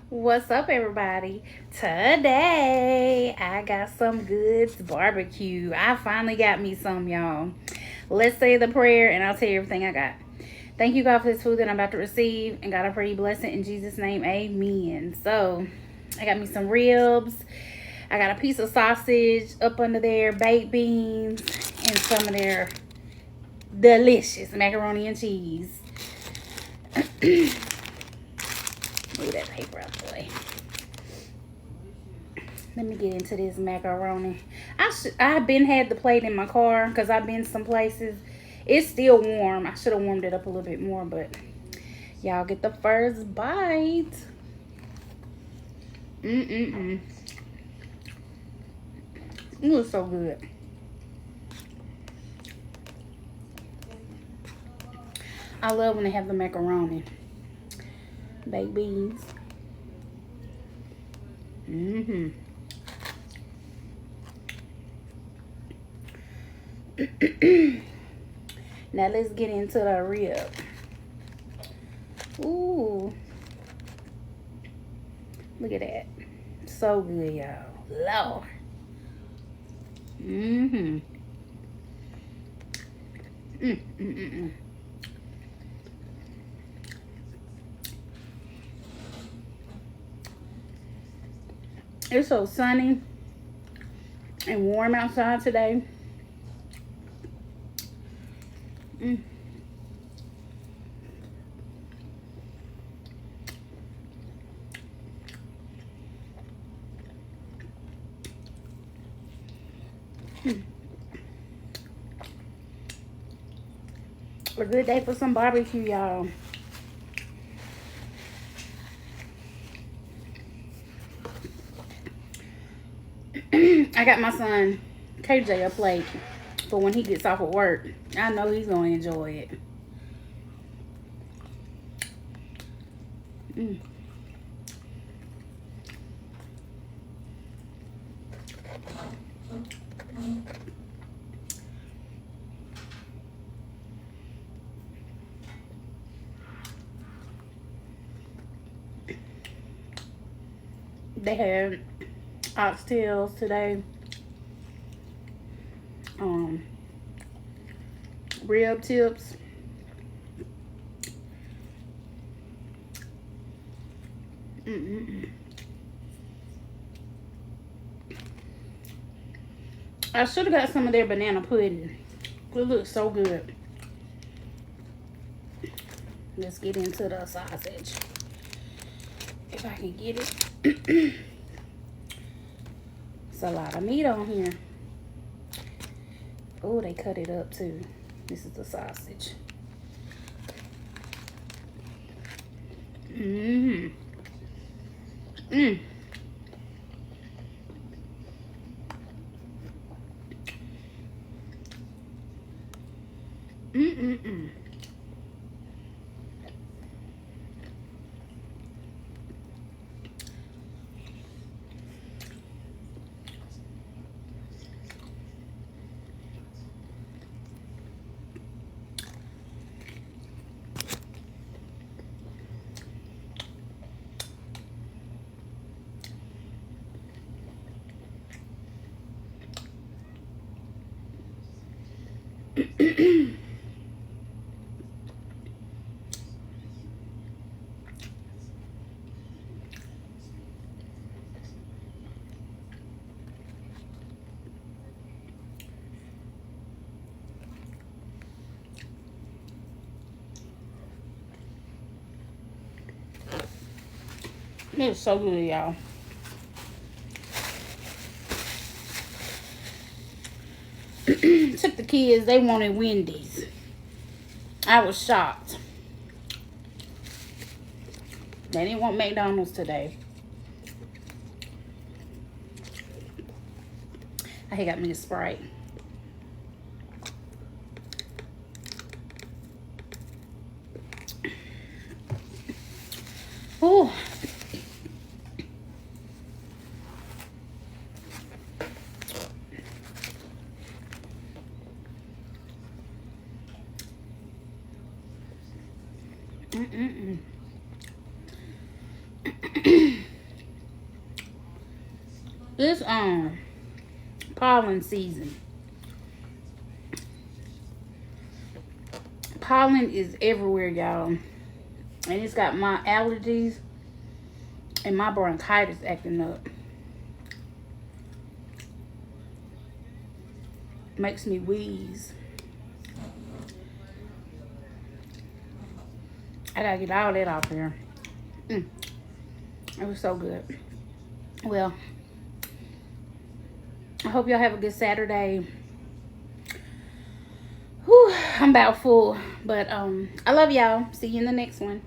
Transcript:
What's up, everybody? Today, I got some good barbecue. I finally got me some, y'all. Let's say the prayer, and I'll tell you everything I got. Thank you, God, for this food that I'm about to receive, and God, I pray you bless it in Jesus' name. Amen. So, I got me some ribs. I got a piece of sausage up under there, baked beans, and some of their delicious macaroni and cheese. Move that paper out the way. Let me get into this macaroni. I've been had the plate in my car because I've been some places. It's still warm. I should have warmed it up a little bit more, but y'all get the first bite. It was so good. I love when they have the macaroni. Baked beans. Now let's get into the rib. Ooh. Look at that. So good, y'all. Lord. It's so sunny and warm outside today. A good day for some barbecue, y'all. I got my son KJ a plate for when he gets off of work. I know he's gonna enjoy it. They had oxtails today. Rib tips. I should have got some of their banana pudding. It looks so good. Let's get into the sausage. If I can get it. It's a lot of meat on here. Oh, they cut it up too. This is the sausage. It's so good, y'all. Took the kids, they wanted Wendy's. I was shocked. They didn't want McDonald's today. I got me a Sprite. Ooh. It's pollen season. Pollen is everywhere, y'all. And it's got my allergies and my bronchitis acting up. Makes me wheeze. I gotta get all that off here. It was so good. Well, I hope y'all have a good Saturday. Whew, I'm about full. But I love y'all. See you in the next one.